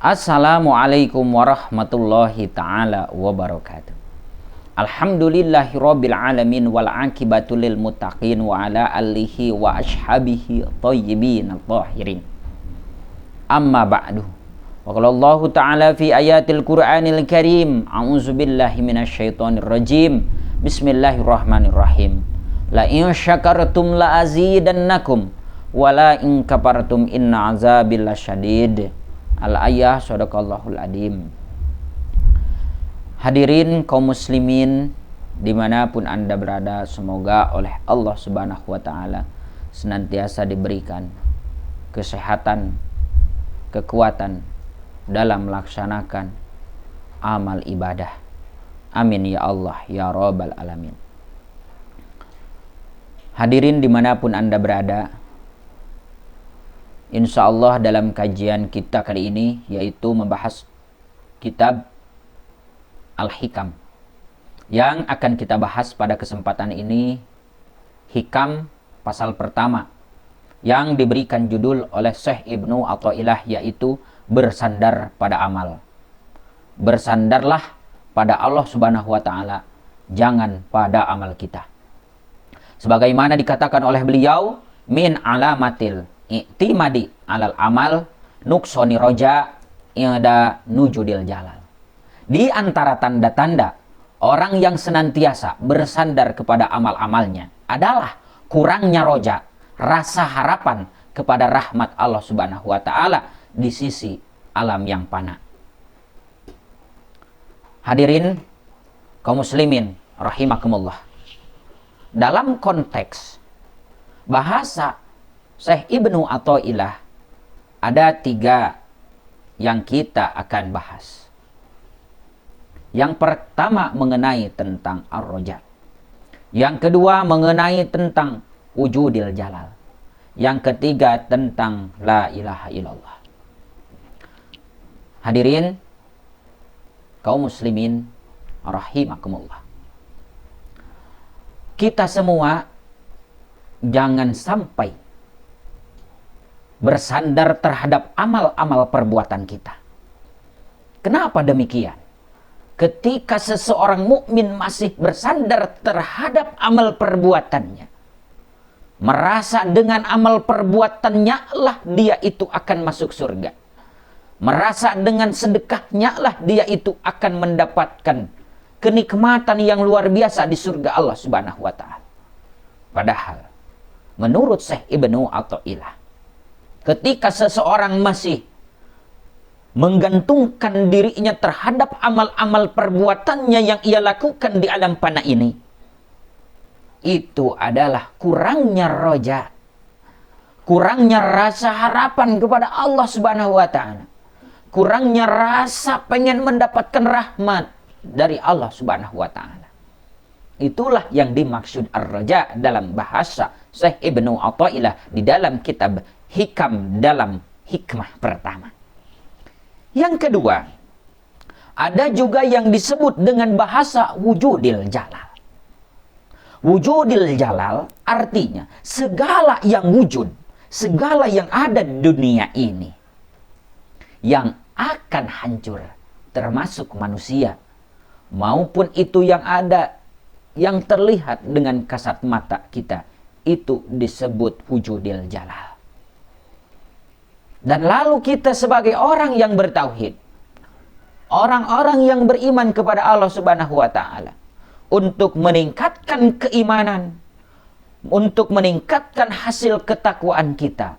Assalamualaikum warahmatullahi ta'ala wabarakatuh. Alhamdulillahirabbil alamin wal aqibatu lil muttaqin wa ala alihi wa ashabihi thayyibin tahirin. Amma ba'du. Wa qala Allah ta'ala fi ayatil Qur'anil Karim, a'udzubillahi minasyaitonir rajim. Bismillahirrahmanirrahim. La in syakartum la azidannakum wa la in kafartum inna azabi lasyadid. Al-ayah sadaqallahul adim. Hadirin kaum muslimin dimanapun anda berada, semoga oleh Allah subhanahu wa ta'ala senantiasa diberikan kesehatan, kekuatan dalam melaksanakan amal ibadah. Amin ya Allah ya rabbal alamin. Hadirin dimanapun anda berada, insya Allah dalam kajian kita kali ini yaitu membahas kitab Al-Hikam. Yang akan kita bahas pada kesempatan ini Hikam pasal pertama yang diberikan judul oleh Syekh Ibnu Athaillah, yaitu bersandar pada amal. Bersandarlah pada Allah subhanahu wa ta'ala, jangan pada amal kita. Sebagaimana dikatakan oleh beliau, min alamatil i'timadi alal amal nuksoni roja inda nujudil jalal. Di antara tanda-tanda orang yang senantiasa bersandar kepada amal-amalnya adalah kurangnya roja, rasa harapan kepada rahmat Allah subhanahu wa ta'ala di sisi alam yang fana. Hadirin kaum muslimin rahimakumullah, dalam konteks bahasa Syekh Ibnu Athaillah ada 3 yang kita akan bahas. Yang pertama mengenai tentang ar-roja. Yang kedua mengenai tentang wujudil jalal. Yang ketiga tentang la ilaha illallah. Hadirin kaum muslimin rahimakumullah, kita semua jangan sampai bersandar terhadap amal-amal perbuatan kita. Kenapa demikian? Ketika seseorang mukmin masih bersandar terhadap amal perbuatannya, merasa dengan amal perbuatannya lah dia itu akan masuk surga, merasa dengan sedekahnya lah dia itu akan mendapatkan kenikmatan yang luar biasa di surga Allah subhanahu wa ta'ala. Padahal menurut Syekh Ibnu Athaillah, ketika seseorang masih menggantungkan dirinya terhadap amal-amal perbuatannya yang ia lakukan di alam fana ini, itu adalah kurangnya roja, kurangnya rasa harapan kepada Allah subhanahu wa ta'ala, kurangnya rasa pengen mendapatkan rahmat dari Allah subhanahu wa ta'ala. Itulah yang dimaksud ar-raja dalam bahasa Syekh Ibnu Athaillah di dalam kitab Hikam dalam hikmah pertama. Yang kedua, ada juga yang disebut dengan bahasa wujudil jalal. Wujudil jalal artinya segala yang wujud, segala yang ada di dunia ini yang akan hancur, termasuk manusia, maupun itu yang ada, yang terlihat dengan kasat mata kita, itu disebut wujudil jalal. Dan lalu kita sebagai orang yang bertauhid, orang-orang yang beriman kepada Allah subhanahu wa ta'ala, untuk meningkatkan keimanan, untuk meningkatkan hasil ketakwaan kita,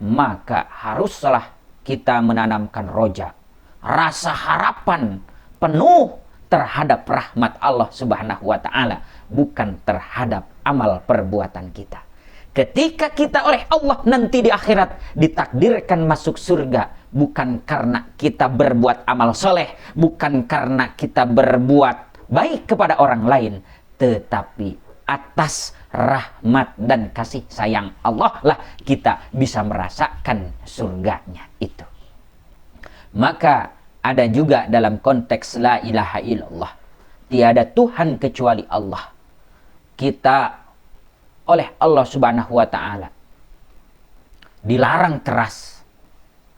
maka haruslah kita menanamkan roja, rasa harapan penuh terhadap rahmat Allah subhanahu wa ta'ala, bukan terhadap amal perbuatan kita. Ketika kita oleh Allah nanti di akhirat ditakdirkan masuk surga, bukan karena kita berbuat amal soleh, bukan karena kita berbuat baik kepada orang lain, tetapi atas rahmat dan kasih sayang Allah lah kita bisa merasakan surganya itu. Maka ada juga dalam konteks la ilaha illallah, tiada Tuhan kecuali Allah. Kita oleh Allah subhanahu wa ta'ala dilarang keras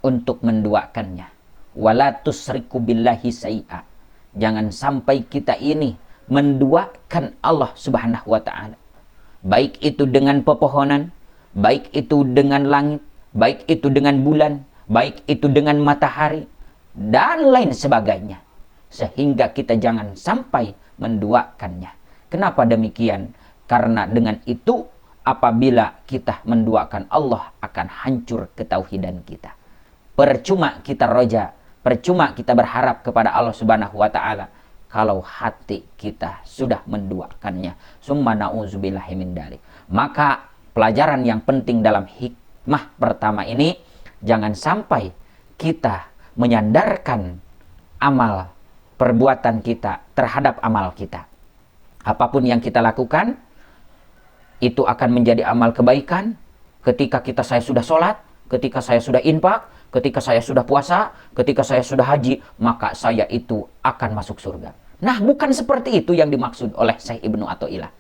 untuk menduakannya, wala tusriku billahi syai'a. Jangan sampai kita ini menduakan Allah Subhanahu wa taala. Baik itu dengan pepohonan, baik itu dengan langit, baik itu dengan bulan, baik itu dengan matahari, dan lain sebagainya. Sehingga kita jangan sampai menduakannya. Kenapa demikian? Karena dengan itu, apabila kita menduakan Allah, akan hancur ketauhidan kita. Percuma kita roja, percuma kita berharap kepada Allah Subhanahu wa taala kalau hati kita sudah menduakannya. Summa na'udzubillahi min dzalik. Maka pelajaran yang penting dalam hikmah pertama ini, jangan sampai kita menyandarkan amal perbuatan kita terhadap amal kita. Apapun yang kita lakukan, itu akan menjadi amal kebaikan ketika saya sudah sholat, ketika saya sudah infak, ketika saya sudah puasa, ketika saya sudah haji, maka saya itu akan masuk surga. Nah, bukan seperti itu yang dimaksud oleh Syekh Ibnu Athaillah.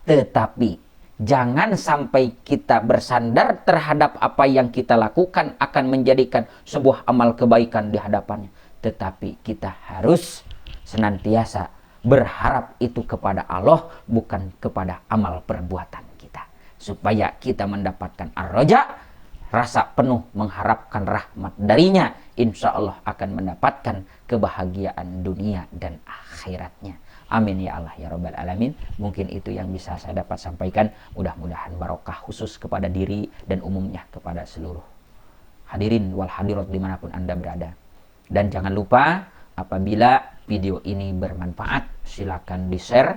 Tetapi jangan sampai kita bersandar terhadap apa yang kita lakukan akan menjadikan sebuah amal kebaikan di hadapannya. Tetapi kita harus senantiasa berharap itu kepada Allah, bukan kepada amal perbuatan kita. Supaya kita mendapatkan ar-raja, rasa penuh mengharapkan rahmat darinya, insya Allah akan mendapatkan kebahagiaan dunia dan akhiratnya. Amin ya Allah ya Rabbal Alamin. Mungkin itu yang bisa saya dapat sampaikan. Mudah-mudahan barokah khusus kepada diri dan umumnya kepada seluruh hadirin wal hadirat dimanapun Anda berada. Dan jangan lupa, apabila video ini bermanfaat, silakan di-share,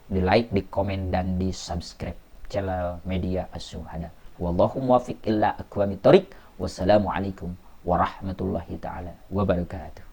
di-like, di-komen, dan di-subscribe channel Media As-Syuhada. Wallahu muwaffiq illa aqwamit thoriq. Wassalamualaikum warahmatullahi taala wabarakatuh.